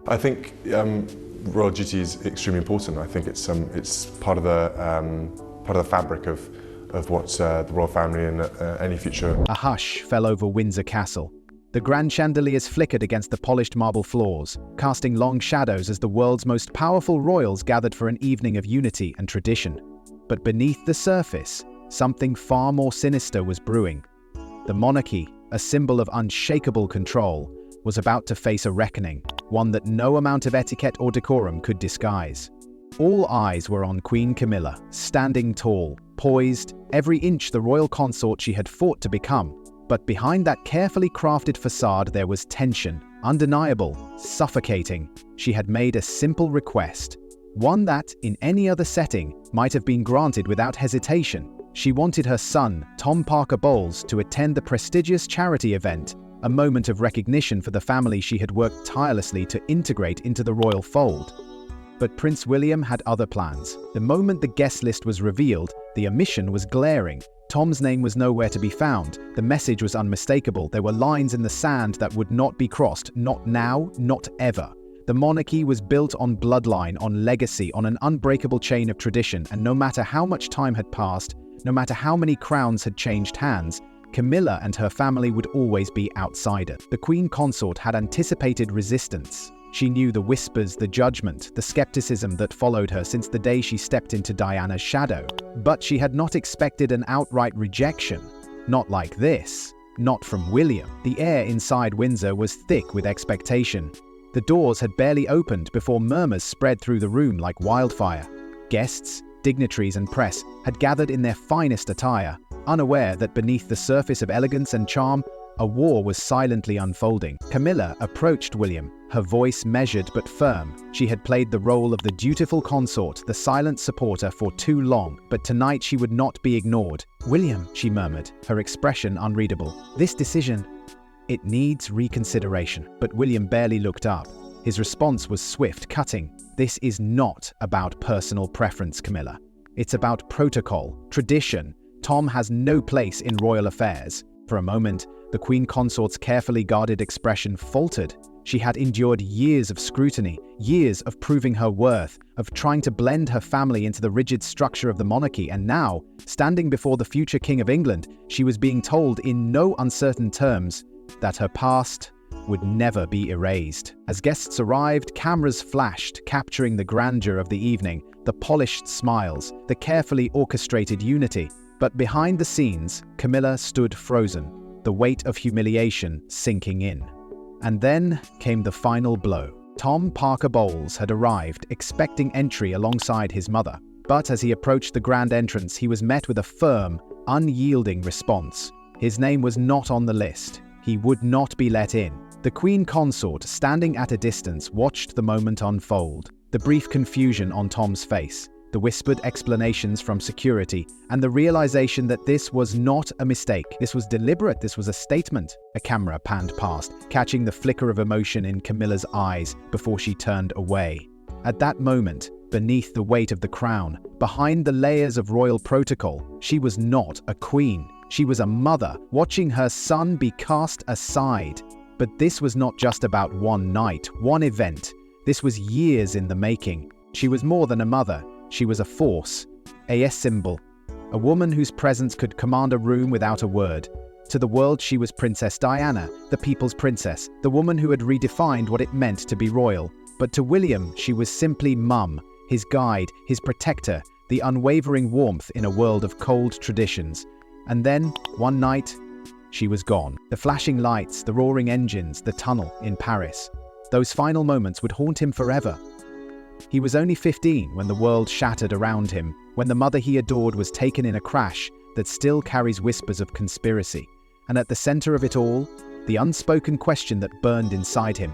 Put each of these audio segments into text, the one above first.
I think royal duty is extremely important. I think it's part of the fabric of what the royal family and any future. A hush fell over Windsor Castle. The grand chandeliers flickered against the polished marble floors, casting long shadows as the world's most powerful royals gathered for an evening of unity and tradition. But beneath the surface, something far more sinister was brewing. The monarchy, a symbol of unshakable control, was about to face a reckoning, one that no amount of etiquette or decorum could disguise. All eyes were on Queen Camilla, standing tall, poised, every inch the royal consort she had fought to become. But behind that carefully crafted facade there was tension, undeniable, suffocating. She had made a simple request, one that, in any other setting, might have been granted without hesitation. She wanted her son, Tom Parker Bowles, to attend the prestigious charity event, a moment of recognition for the family she had worked tirelessly to integrate into the royal fold. But Prince William had other plans. The moment the guest list was revealed, the omission was glaring. Tom's name was nowhere to be found. The message was unmistakable. There were lines in the sand that would not be crossed. Not now, not ever. The monarchy was built on bloodline, on legacy, on an unbreakable chain of tradition, and no matter how much time had passed, no matter how many crowns had changed hands, Camilla and her family would always be outsider. The Queen Consort had anticipated resistance. She knew the whispers, the judgment, the skepticism that followed her since the day she stepped into Diana's shadow. But she had not expected an outright rejection. Not like this. Not from William. The air inside Windsor was thick with expectation. The doors had barely opened before murmurs spread through the room like wildfire. Guests, dignitaries and press had gathered in their finest attire, unaware that beneath the surface of elegance and charm, a war was silently unfolding. Camilla approached William, her voice measured but firm. She had played the role of the dutiful consort, the silent supporter for too long, but tonight she would not be ignored. "William," she murmured, her expression unreadable. "This decision, it needs reconsideration." But William barely looked up. His response was swift, cutting. "This is not about personal preference, Camilla. It's about protocol, tradition. Tom has no place in royal affairs." For a moment, the Queen Consort's carefully guarded expression faltered. She had endured years of scrutiny, years of proving her worth, of trying to blend her family into the rigid structure of the monarchy, and now, standing before the future King of England, she was being told in no uncertain terms that her past would never be erased. As guests arrived, cameras flashed, capturing the grandeur of the evening, the polished smiles, the carefully orchestrated unity. But behind the scenes, Camilla stood frozen, the weight of humiliation sinking in. And then came the final blow. Tom Parker Bowles had arrived, expecting entry alongside his mother. But as he approached the grand entrance, he was met with a firm, unyielding response. His name was not on the list. He would not be let in. The Queen Consort, standing at a distance, watched the moment unfold. The brief confusion on Tom's face, the whispered explanations from security, and the realization that this was not a mistake. This was deliberate, this was a statement. A camera panned past, catching the flicker of emotion in Camilla's eyes before she turned away. At that moment, beneath the weight of the crown, behind the layers of royal protocol, she was not a queen. She was a mother, watching her son be cast aside. But this was not just about one night, one event. This was years in the making. She was more than a mother. She was a force, a symbol, a woman whose presence could command a room without a word. To the world, she was Princess Diana, the people's princess, the woman who had redefined what it meant to be royal. But to William, she was simply Mum, his guide, his protector, the unwavering warmth in a world of cold traditions. And then, one night, she was gone. The flashing lights, the roaring engines, the tunnel in Paris. Those final moments would haunt him forever. He was only 15 when the world shattered around him, when the mother he adored was taken in a crash that still carries whispers of conspiracy. And at the center of it all, the unspoken question that burned inside him.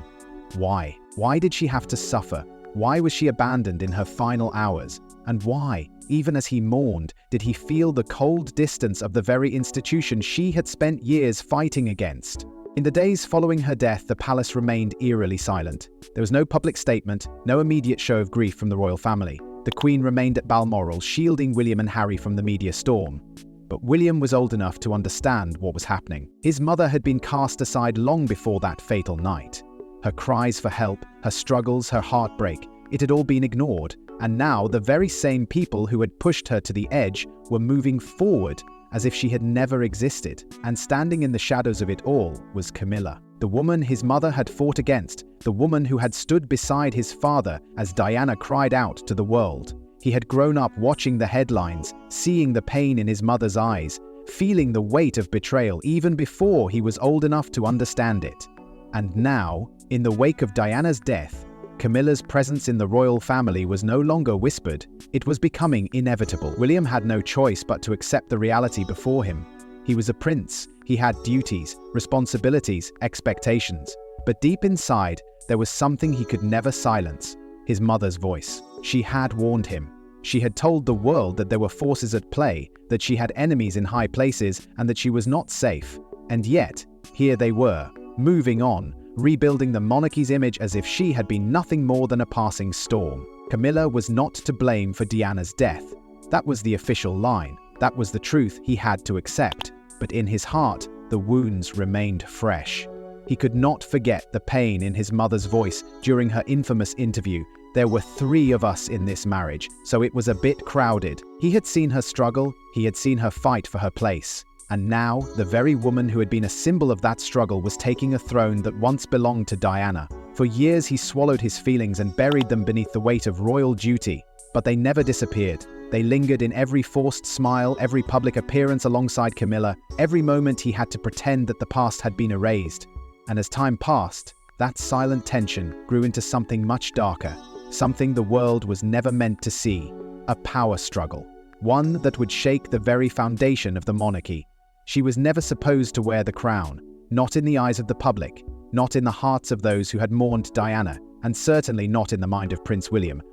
Why? Why did she have to suffer? Why was she abandoned in her final hours? And why, even as he mourned, did he feel the cold distance of the very institution she had spent years fighting against? In the days following her death, the palace remained eerily silent. There was no public statement, no immediate show of grief from the royal family. The Queen remained at Balmoral, shielding William and Harry from the media storm. But William was old enough to understand what was happening. His mother had been cast aside long before that fatal night. Her cries for help, her struggles, her heartbreak, it had all been ignored, and now the very same people who had pushed her to the edge were moving forward as if she had never existed. And standing in the shadows of it all was Camilla, the woman his mother had fought against, the woman who had stood beside his father as Diana cried out to the world. He had grown up watching the headlines, seeing the pain in his mother's eyes, feeling the weight of betrayal even before he was old enough to understand it. And now, in the wake of Diana's death, Camilla's presence in the royal family was no longer whispered, it was becoming inevitable. William had no choice but to accept the reality before him. He was a prince, he had duties, responsibilities, expectations. But deep inside, there was something he could never silence, his mother's voice. She had warned him. She had told the world that there were forces at play, that she had enemies in high places, and that she was not safe. And yet, here they were, moving on, rebuilding the monarchy's image as if she had been nothing more than a passing storm. Camilla was not to blame for Diana's death. That was the official line. That was the truth he had to accept. But in his heart, the wounds remained fresh. He could not forget the pain in his mother's voice during her infamous interview. There were 3 of us in this marriage, so it was a bit crowded. He had seen her struggle, he had seen her fight for her place. And now, the very woman who had been a symbol of that struggle was taking a throne that once belonged to Diana. For years he swallowed his feelings and buried them beneath the weight of royal duty. But they never disappeared. They lingered in every forced smile, every public appearance alongside Camilla, every moment he had to pretend that the past had been erased. And as time passed, that silent tension grew into something much darker, something the world was never meant to see, a power struggle, one that would shake the very foundation of the monarchy. She was never supposed to wear the crown, not in the eyes of the public, not in the hearts of those who had mourned Diana, and certainly not in the mind of Prince William.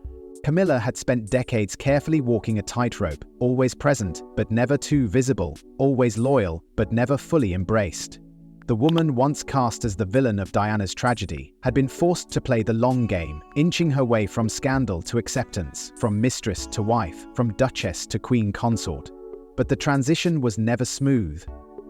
Camilla had spent decades carefully walking a tightrope, always present, but never too visible, always loyal, but never fully embraced. The woman once cast as the villain of Diana's tragedy had been forced to play the long game, inching her way from scandal to acceptance, from mistress to wife, from duchess to queen consort. But the transition was never smooth.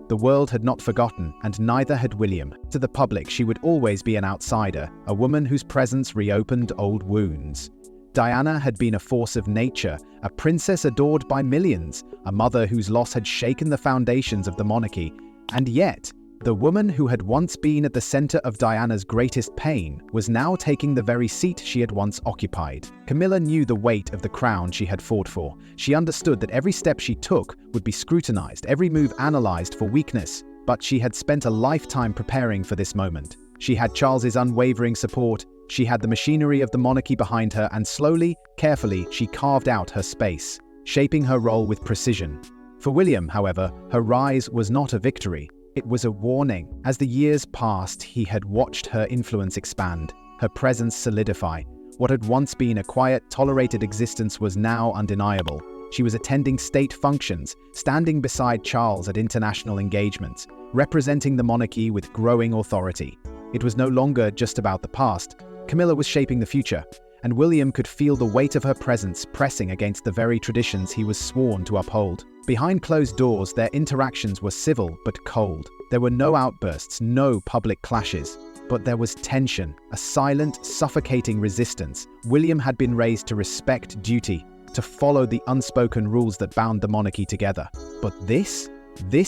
The world had not forgotten, and neither had William. To the public, she would always be an outsider, a woman whose presence reopened old wounds. Diana had been a force of nature, a princess adored by millions, a mother whose loss had shaken the foundations of the monarchy. And yet, the woman who had once been at the center of Diana's greatest pain was now taking the very seat she had once occupied. Camilla knew the weight of the crown she had fought for. She understood that every step she took would be scrutinized, every move analyzed for weakness. But she had spent a lifetime preparing for this moment. She had Charles's unwavering support, she had the machinery of the monarchy behind her, and slowly, carefully, she carved out her space, shaping her role with precision. For William, however, her rise was not a victory. It was a warning. As the years passed, he had watched her influence expand, her presence solidify. What had once been a quiet, tolerated existence was now undeniable. She was attending state functions, standing beside Charles at international engagements, representing the monarchy with growing authority. It was no longer just about the past. Camilla was shaping the future, and William could feel the weight of her presence pressing against the very traditions he was sworn to uphold. Behind closed doors, their interactions were civil but cold. There were no outbursts, no public clashes. But there was tension, a silent, suffocating resistance. William had been raised to respect duty, to follow the unspoken rules that bound the monarchy together. But this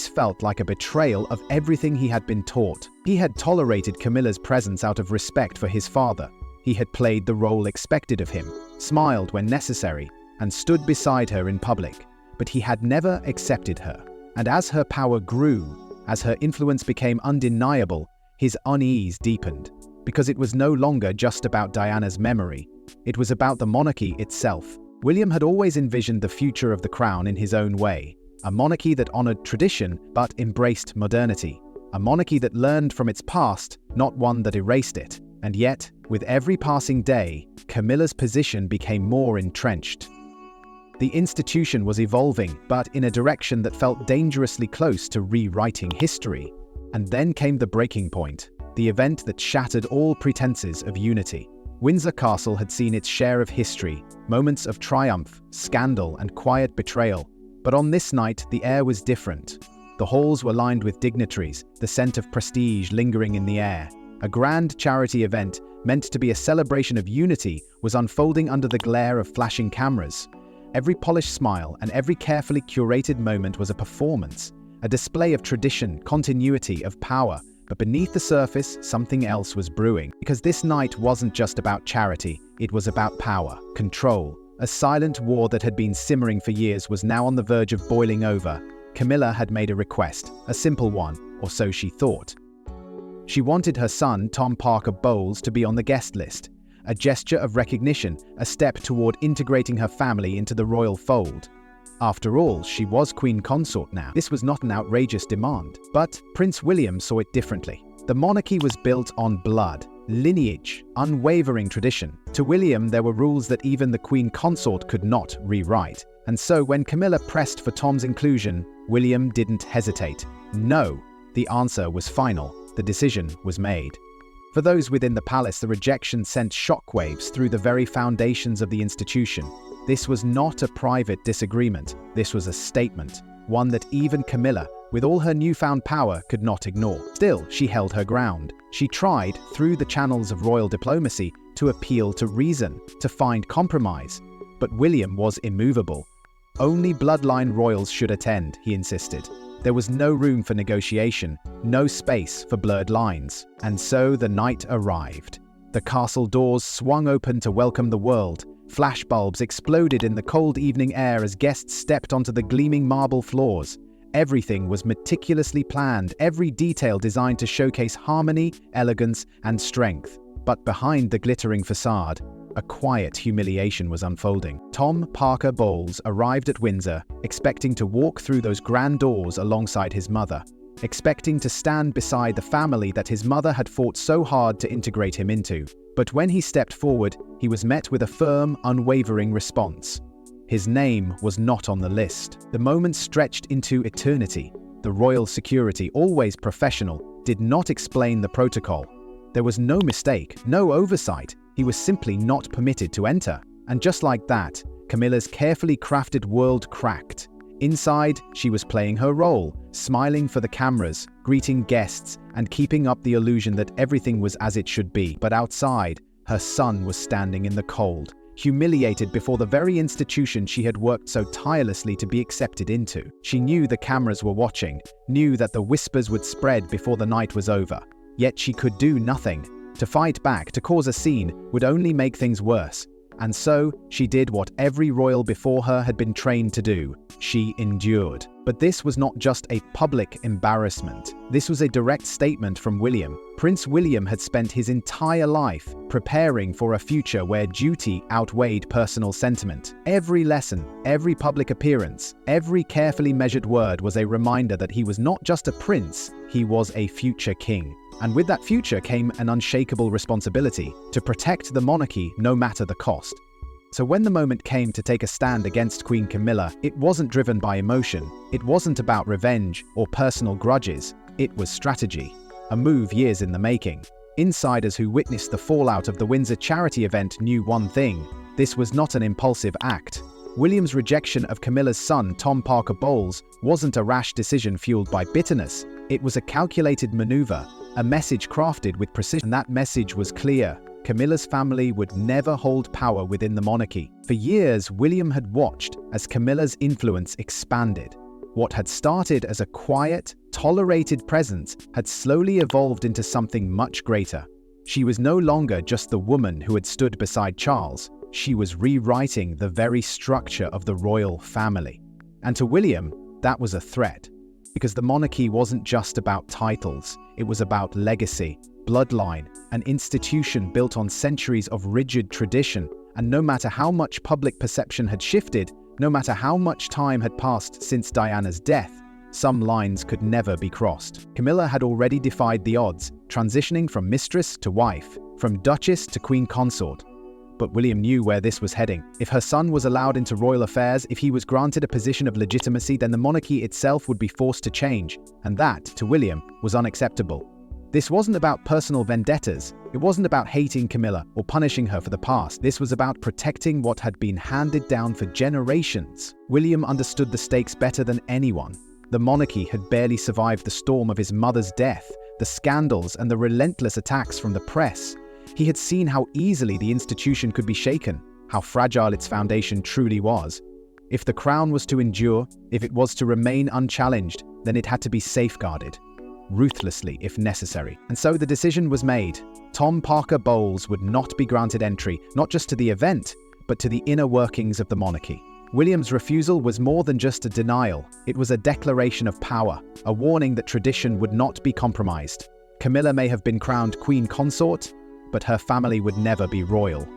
felt like a betrayal of everything he had been taught. He had tolerated Camilla's presence out of respect for his father. He had played the role expected of him, smiled when necessary, and stood beside her in public. But he had never accepted her. And as her power grew, as her influence became undeniable, his unease deepened. Because it was no longer just about Diana's memory. It was about the monarchy itself. William had always envisioned the future of the crown in his own way. A monarchy that honored tradition but embraced modernity. A monarchy that learned from its past, not one that erased it. And yet, with every passing day, Camilla's position became more entrenched. The institution was evolving, but in a direction that felt dangerously close to rewriting history. And then came the breaking point, the event that shattered all pretenses of unity. Windsor Castle had seen its share of history, moments of triumph, scandal, and quiet betrayal. But on this night, the air was different. The halls were lined with dignitaries, the scent of prestige lingering in the air. A grand charity event, meant to be a celebration of unity, was unfolding under the glare of flashing cameras. Every polished smile and every carefully curated moment was a performance, a display of tradition, continuity, of power. But beneath the surface, something else was brewing. Because this night wasn't just about charity, it was about power, control. A silent war that had been simmering for years was now on the verge of boiling over. Camilla had made a request, a simple one, or so she thought. She wanted her son, Tom Parker Bowles, to be on the guest list, a gesture of recognition, a step toward integrating her family into the royal fold. After all, she was Queen Consort now. This was not an outrageous demand. But Prince William saw it differently. The monarchy was built on blood, lineage, unwavering tradition. To William, there were rules that even the Queen Consort could not rewrite. And so when Camilla pressed for Tom's inclusion, William didn't hesitate. No, the answer was final. The decision was made. For those within the palace, the rejection sent shockwaves through the very foundations of the institution. This was not a private disagreement. This was a statement, one that even Camilla, with all her newfound power, could not ignore. Still, she held her ground. She tried, through the channels of royal diplomacy, to appeal to reason, to find compromise. But William was immovable. Only bloodline royals should attend, he insisted. There was no room for negotiation, no space for blurred lines. And so the night arrived. The castle doors swung open to welcome the world. Flashbulbs exploded in the cold evening air as guests stepped onto the gleaming marble floors. Everything was meticulously planned, every detail designed to showcase harmony, elegance, and strength. But behind the glittering facade, a quiet humiliation was unfolding. Tom Parker Bowles arrived at Windsor, expecting to walk through those grand doors alongside his mother, expecting to stand beside the family that his mother had fought so hard to integrate him into. But when he stepped forward, he was met with a firm, unwavering response. His name was not on the list. The moment stretched into eternity. The royal security, always professional, did not explain the protocol. There was no mistake, no oversight. He was simply not permitted to enter. And just like that, Camilla's carefully crafted world cracked. Inside, she was playing her role, smiling for the cameras, greeting guests, and keeping up the illusion that everything was as it should be. But outside, her son was standing in the cold, humiliated before the very institution she had worked so tirelessly to be accepted into. She knew the cameras were watching, knew that the whispers would spread before the night was over. Yet she could do nothing. To fight back, to cause a scene, would only make things worse. And so, she did what every royal before her had been trained to do. She endured. But this was not just a public embarrassment. This was a direct statement from William. Prince William had spent his entire life preparing for a future where duty outweighed personal sentiment. Every lesson, every public appearance, every carefully measured word was a reminder that he was not just a prince, he was a future king. And with that future came an unshakable responsibility to protect the monarchy no matter the cost. So when the moment came to take a stand against Queen Camilla, it wasn't driven by emotion. It wasn't about revenge or personal grudges. It was strategy, a move years in the making. Insiders who witnessed the fallout of the Windsor charity event knew one thing: this was not an impulsive act. William's rejection of Camilla's son, Tom Parker Bowles, wasn't a rash decision fueled by bitterness. It was a calculated maneuver, a message crafted with precision. And that message was clear. Camilla's family would never hold power within the monarchy. For years, William had watched as Camilla's influence expanded. What had started as a quiet, tolerated presence had slowly evolved into something much greater. She was no longer just the woman who had stood beside Charles. She was rewriting the very structure of the royal family. And to William, that was a threat. Because the monarchy wasn't just about titles, it was about legacy, bloodline, an institution built on centuries of rigid tradition. And no matter how much public perception had shifted, no matter how much time had passed since Diana's death, some lines could never be crossed. Camilla had already defied the odds, transitioning from mistress to wife, from duchess to queen consort. But William knew where this was heading. If her son was allowed into royal affairs, if he was granted a position of legitimacy, then the monarchy itself would be forced to change. And that, to William, was unacceptable. This wasn't about personal vendettas. It wasn't about hating Camilla or punishing her for the past. This was about protecting what had been handed down for generations. William understood the stakes better than anyone. The monarchy had barely survived the storm of his mother's death. the scandals, and the relentless attacks from the press. He had seen how easily the institution could be shaken, how fragile its foundation truly was. If the crown was to endure, if it was to remain unchallenged, then it had to be safeguarded, ruthlessly if necessary. And so the decision was made. Tom Parker Bowles would not be granted entry, not just to the event, but to the inner workings of the monarchy. William's refusal was more than just a denial. It was a declaration of power, a warning that tradition would not be compromised. Camilla may have been crowned queen consort, but her family would never be royal.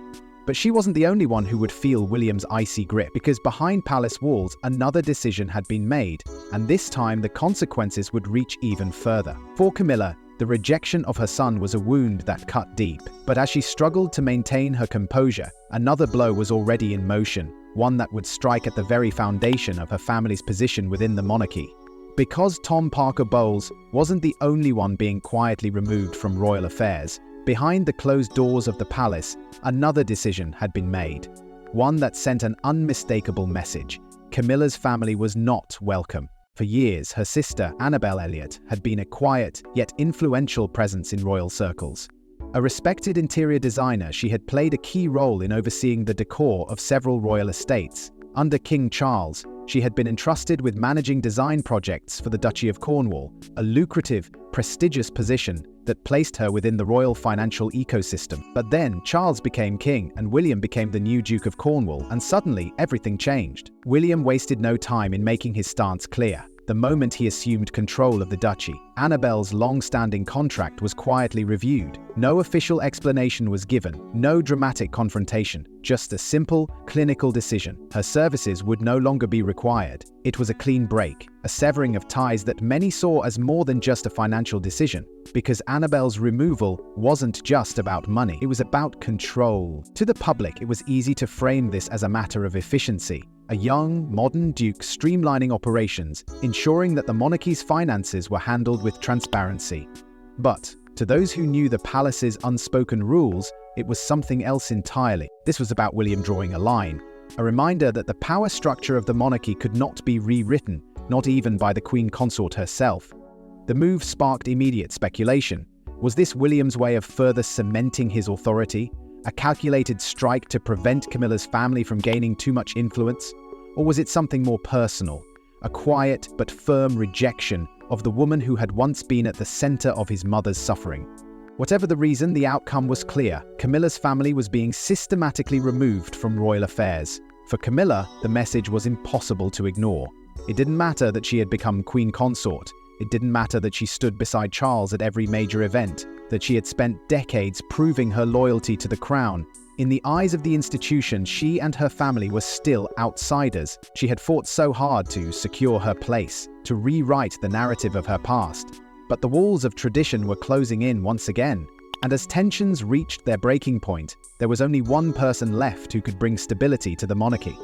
But she wasn't the only one who would feel William's icy grip, because behind palace walls, another decision had been made, and this time the consequences would reach even further. For Camilla, the rejection of her son was a wound that cut deep. But as she struggled to maintain her composure, another blow was already in motion, one that would strike at the very foundation of her family's position within the monarchy. Because Tom Parker Bowles wasn't the only one being quietly removed from royal affairs, behind the closed doors of the palace, another decision had been made. One that sent an unmistakable message. Camilla's family was not welcome. For years, her sister, Annabel Elliot, had been a quiet, yet influential presence in royal circles. A respected interior designer, she had played a key role in overseeing the decor of several royal estates. Under King Charles, she had been entrusted with managing design projects for the Duchy of Cornwall, a lucrative, prestigious position that placed her within the royal financial ecosystem. But then Charles became king and William became the new Duke of Cornwall, and suddenly everything changed. William wasted no time in making his stance clear. The moment he assumed control of the duchy, Annabel's long-standing contract was quietly reviewed. No official explanation was given, no dramatic confrontation, just a simple, clinical decision. Her services would no longer be required. It was a clean break, a severing of ties that many saw as more than just a financial decision, because Annabel's removal wasn't just about money, it was about control. To the public, it was easy to frame this as a matter of efficiency. A young, modern duke streamlining operations, ensuring that the monarchy's finances were handled with transparency. But to those who knew the palace's unspoken rules, it was something else entirely. This was about William drawing a line, a reminder that the power structure of the monarchy could not be rewritten, not even by the queen consort herself. The move sparked immediate speculation. Was this William's way of further cementing his authority? A calculated strike to prevent Camilla's family from gaining too much influence? Or was it something more personal, a quiet but firm rejection of the woman who had once been at the center of his mother's suffering? Whatever the reason, the outcome was clear. Camilla's family was being systematically removed from royal affairs. For Camilla, the message was impossible to ignore. It didn't matter that she had become queen consort. It didn't matter that she stood beside Charles at every major event, that she had spent decades proving her loyalty to the crown. In the eyes of the institution, she and her family were still outsiders. She had fought so hard to secure her place, to rewrite the narrative of her past. But the walls of tradition were closing in once again. And as tensions reached their breaking point, there was only one person left who could bring stability to the monarchy: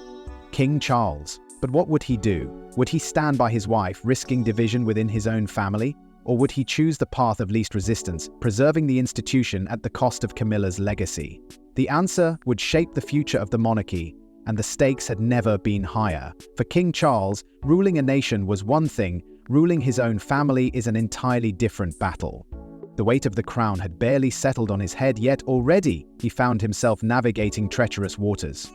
King Charles. But what would he do? Would he stand by his wife, risking division within his own family? Or would he choose the path of least resistance, preserving the institution at the cost of Camilla's legacy? The answer would shape the future of the monarchy, and the stakes had never been higher. For King Charles, ruling a nation was one thing, ruling his own family is an entirely different battle. The weight of the crown had barely settled on his head, yet already he found himself navigating treacherous waters.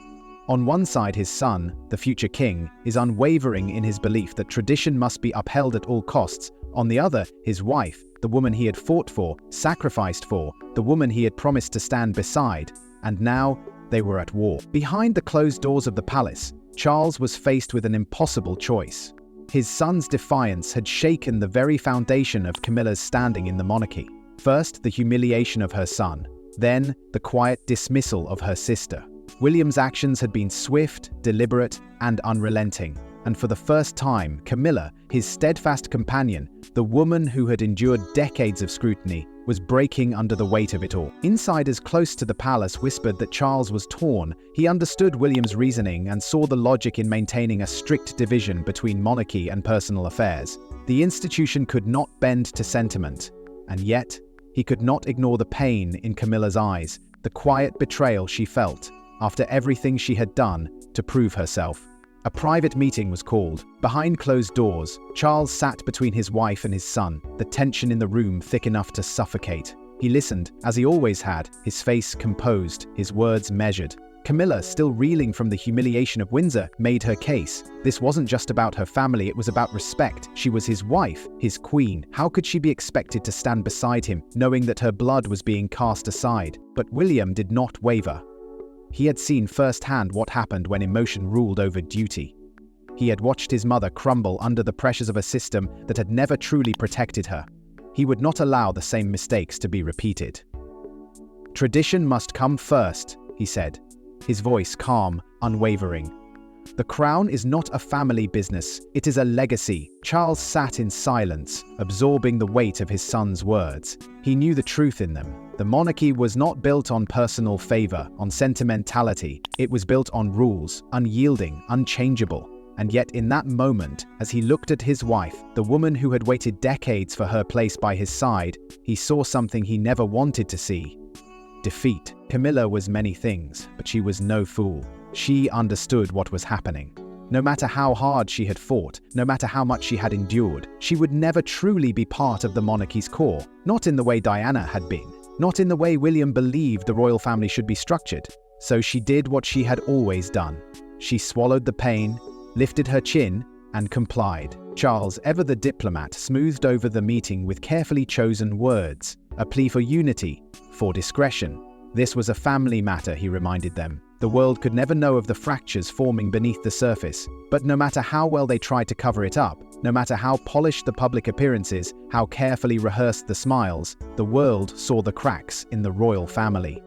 On one side, his son, the future king, is unwavering in his belief that tradition must be upheld at all costs. On the other, his wife, the woman he had fought for, sacrificed for, the woman he had promised to stand beside, and now they were at war. Behind the closed doors of the palace, Charles was faced with an impossible choice. His son's defiance had shaken the very foundation of Camilla's standing in the monarchy. First, the humiliation of her son, then the quiet dismissal of her sister. William's actions had been swift, deliberate, and unrelenting. And for the first time, Camilla, his steadfast companion, the woman who had endured decades of scrutiny, was breaking under the weight of it all. Insiders close to the palace whispered that Charles was torn. He understood William's reasoning and saw the logic in maintaining a strict division between monarchy and personal affairs. The institution could not bend to sentiment, and yet he could not ignore the pain in Camilla's eyes, the quiet betrayal she felt after everything she had done to prove herself. A private meeting was called. Behind closed doors, Charles sat between his wife and his son, the tension in the room thick enough to suffocate. He listened, as he always had, his face composed, his words measured. Camilla, still reeling from the humiliation of Windsor, made her case. This wasn't just about her family, it was about respect. She was his wife, his queen. How could she be expected to stand beside him, knowing that her blood was being cast aside? But William did not waver. He had seen firsthand what happened when emotion ruled over duty. He had watched his mother crumble under the pressures of a system that had never truly protected her. He would not allow the same mistakes to be repeated. "Tradition must come first," he said, his voice calm, unwavering. "The crown is not a family business, it is a legacy." Charles sat in silence, absorbing the weight of his son's words. He knew the truth in them. The monarchy was not built on personal favor, on sentimentality. It was built on rules, unyielding, unchangeable. And yet in that moment, as he looked at his wife, the woman who had waited decades for her place by his side, he saw something he never wanted to see. Defeat. Camilla was many things, but she was no fool. She understood what was happening. No matter how hard she had fought, no matter how much she had endured, she would never truly be part of the monarchy's core. Not in the way Diana had been. Not in the way William believed the royal family should be structured. So she did what she had always done. She swallowed the pain, lifted her chin, and complied. Charles, ever the diplomat, smoothed over the meeting with carefully chosen words. A plea for unity, for discretion. This was a family matter, he reminded them. The world could never know of the fractures forming beneath the surface. But no matter how well they tried to cover it up, no matter how polished the public appearances, how carefully rehearsed the smiles, the world saw the cracks in the royal family.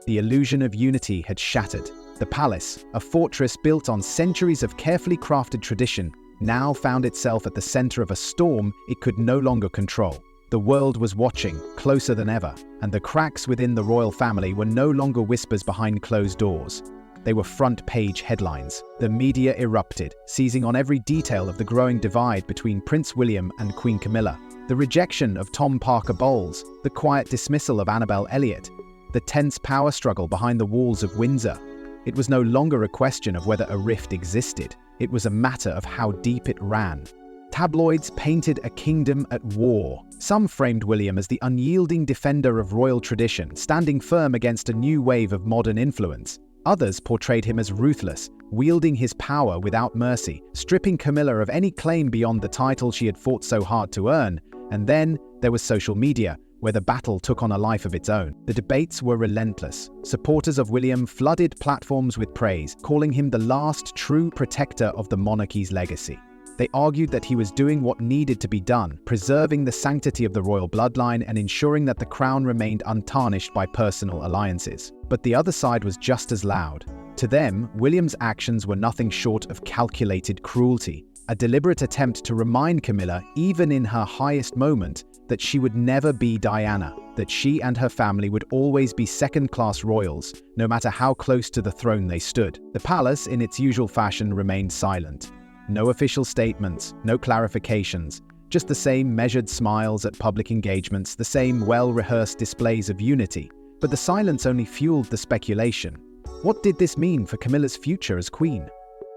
The illusion of unity had shattered. The palace, a fortress built on centuries of carefully crafted tradition, now found itself at the center of a storm it could no longer control. The world was watching, closer than ever, and the cracks within the royal family were no longer whispers behind closed doors. They were front-page headlines. The media erupted, seizing on every detail of the growing divide between Prince William and Queen Camilla. The rejection of Tom Parker Bowles, the quiet dismissal of Annabel Elliot, the tense power struggle behind the walls of Windsor. It was no longer a question of whether a rift existed. It was a matter of how deep it ran. Tabloids painted a kingdom at war. Some framed William as the unyielding defender of royal tradition, standing firm against a new wave of modern influence. Others portrayed him as ruthless, wielding his power without mercy, stripping Camilla of any claim beyond the title she had fought so hard to earn. And then there was social media, where the battle took on a life of its own. The debates were relentless. Supporters of William flooded platforms with praise, calling him the last true protector of the monarchy's legacy. They argued that he was doing what needed to be done, preserving the sanctity of the royal bloodline and ensuring that the crown remained untarnished by personal alliances. But the other side was just as loud. To them, William's actions were nothing short of calculated cruelty, a deliberate attempt to remind Camilla, even in her highest moment, that she would never be Diana, that she and her family would always be second-class royals, no matter how close to the throne they stood. The palace, in its usual fashion, remained silent. No official statements, no clarifications, just the same measured smiles at public engagements, the same well-rehearsed displays of unity. But the silence only fueled the speculation. What did this mean for Camilla's future as queen?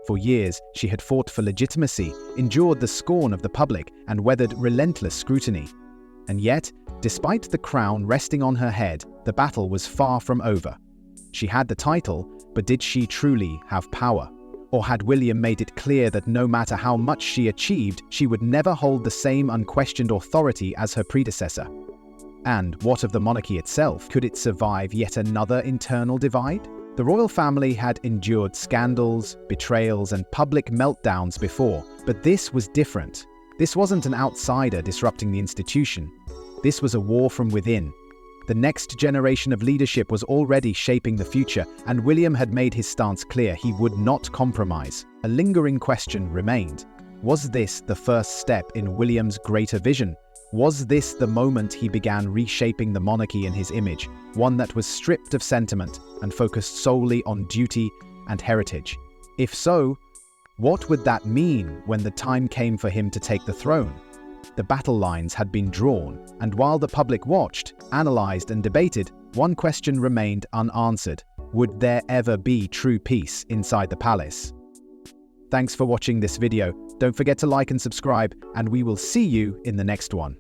For years, she had fought for legitimacy, endured the scorn of the public, and weathered relentless scrutiny. And yet, despite the crown resting on her head, the battle was far from over. She had the title, but did she truly have power? Or had William made it clear that no matter how much she achieved, she would never hold the same unquestioned authority as her predecessor? And what of the monarchy itself? Could it survive yet another internal divide? The royal family had endured scandals, betrayals, and public meltdowns before, but this was different. This wasn't an outsider disrupting the institution. This was a war from within. The next generation of leadership was already shaping the future, and William had made his stance clear: he would not compromise. A lingering question remained. Was this the first step in William's greater vision? Was this the moment he began reshaping the monarchy in his image, one that was stripped of sentiment and focused solely on duty and heritage? If so, what would that mean when the time came for him to take the throne? The battle lines had been drawn, and while the public watched, analyzed, and debated, one question remained unanswered. Would there ever be true peace inside the palace? Thanks for watching this video. Don't forget to like and subscribe, and we will see you in the next one.